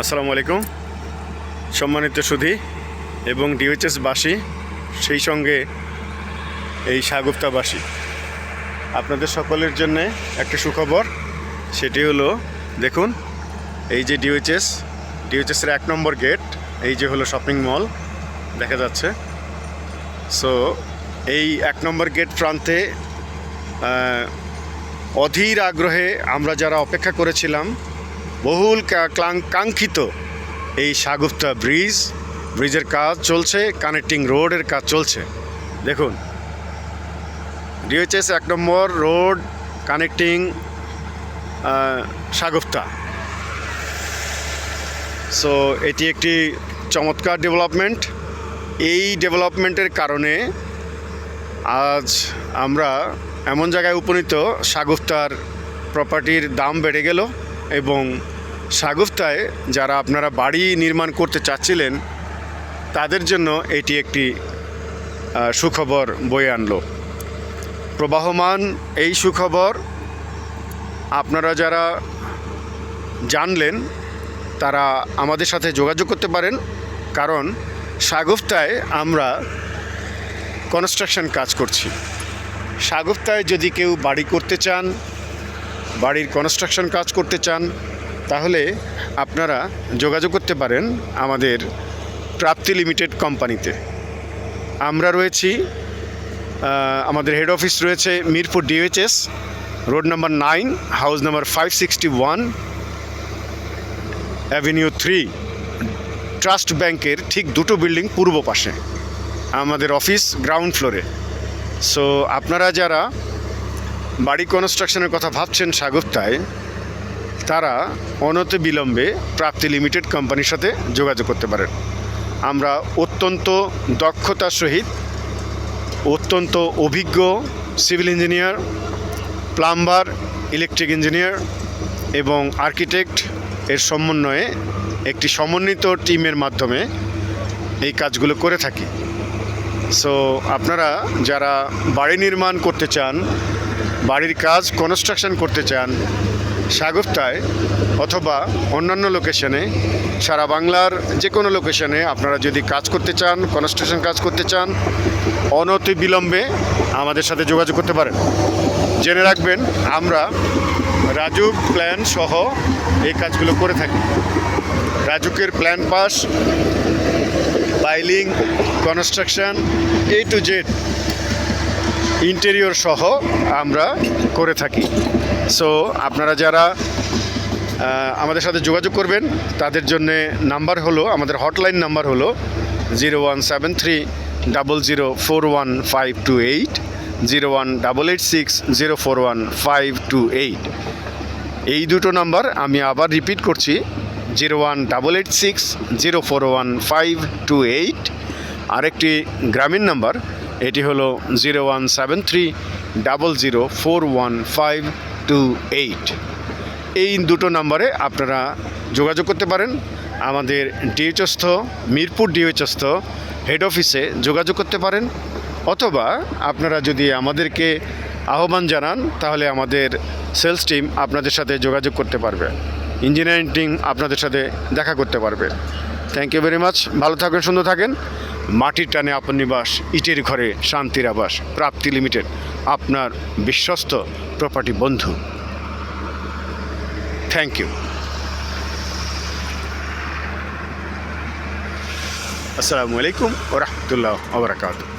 আসসালামু আলাইকুম সম্মানিত সুধী এবং ডিওএইচএসবাসী, সেই সঙ্গে এই সাগুপ্তাবাসী, আপনাদের সকলের জন্য একটা সুখবর। সেটি হলো, দেখুন এই যে ডিওএইচএসের 1 নম্বর গেট, এই যে হলো শপিং মল দেখা যাচ্ছে। সো এই 1 নম্বর গেট প্রান্তে অধীর আগ্রহে আমরা যারা অপেক্ষা করেছিলাম, বহুল কাঙ্ক্ষিত এই সাগুপ্তা ব্রিজের কাজ চলছে, কানেক্টিং রোডের কাজ চলছে। দেখুন ডিওএইচএস 1 নম্বর রোড কানেক্টিং সাগুপ্তা। সো এটি একটি চমৎকার ডেভেলপমেন্ট। এই ডেভেলপমেন্টের কারণে আজ আমরা এমন জায়গায় উপনীত, সাগুপ্তার প্রপার্টির দাম বেড়ে গেল এবং সাগুপ্তায় যারা আপনারা বাড়ি নির্মাণ করতে চাচ্ছিলেন তাদের জন্য এটি একটি সুখবর বয়ে আনলো। প্রবাহমান এই সুখবর আপনারা যারা জানলেন তারা আমাদের সাথে যোগাযোগ করতে পারেন, কারণ সাগুপ্তায় আমরা কনস্ট্রাকশন কাজ করছি। সাগুপ্তায় যদি কেউ বাড়ি করতে চান, বাড়ির কনস্ট্রাকশন কাজ করতে চান, তাহলে আপনারা যোগাযোগ করতে পারেন আমাদের প্রাপ্তি লিমিটেড কোম্পানিতে। আমরা রয়েছি, আমাদের হেড অফিস রয়েছে Mirpur DOHS, road number 9, house number 561, avenue 3, trust ব্যাংকের ঠিক দুটো বিল্ডিং পূর্ব পাশে আমাদের অফিস, গ্রাউন্ড ফ্লোরে। সো আপনারা যারা বাড়ি কনস্ট্রাকশনের কথা ভাবছেন সাগুপ্তায়, তারা অনতিবিলম্বে প্রাপ্তি লিমিটেড কোম্পানির সাথে যোগাযোগ করতে পারেন। আমরা অত্যন্ত দক্ষতার সহিত, অত্যন্ত অভিজ্ঞ civil engineer, plumber, electric engineer এবং আর্কিটেক্ট এর সমন্বয়ে একটি সমন্বিত টিমের মাধ্যমে এই কাজগুলো করে থাকি। সো আপনারা যারা বাড়ি নির্মাণ করতে চান, বাড়ির কাজ কনস্ট্রাকশন করতে চান সাগুপ্তায় অথবা অন্যান্য লোকেশনে, সারা বাংলার যে কোনো লোকেশনে আপনারা যদি কাজ করতে চান, কনস্ট্রাকশন কাজ করতে চান, অনতিবিলম্বে আমাদের সাথে যোগাযোগ করতে পারেন। জেনে রাখবেন আমরা রাজুক প্ল্যান সহ এই কাজগুলো করে থাকি। রাজুকের plan pass, piling, construction A to Z, interior সহ আমরা করে থাকি। সো আপনারা যারা আমাদের সাথে যোগাযোগ করবেন তাদের জন্য নাম্বার হলো, আমাদের হটলাইন নাম্বার হলো 0173004158, 01886041528। এই দুটো নাম্বার আমি আবার রিপিট করছি, 01886041528। আরেকটি গ্রামীণ নাম্বার, এটি হলো 01730041528। এই দুটো নাম্বারে আপনারা যোগাযোগ করতে পারেন। আমাদের ডিওএইচএস মিরপুর ডিওএইচএস হেড অফিসে যোগাযোগ করতে পারেন, অথবা আপনারা যদি আমাদেরকে আহ্বান জানান তাহলে আমাদের সেলস টিম আপনাদের সাথে যোগাযোগ করতে পারবে, ইঞ্জিনিয়ারিং টিম আপনাদের সাথে দেখা করতে পারবে। Thank you very much. ভালো থাকেন, সুন্দর থাকেন। মাটির টানে আপন নিবাস, ইটের ঘরে শান্তির আবাস। প্রাপ্তি লিমিটেড, আপনার বিশ্বস্ত প্রপার্টি বন্ধু। Thank you. আসসালামু আলাইকুম ওয়া রাহমাতুল্লাহি ওয়া বারাকাতুহু।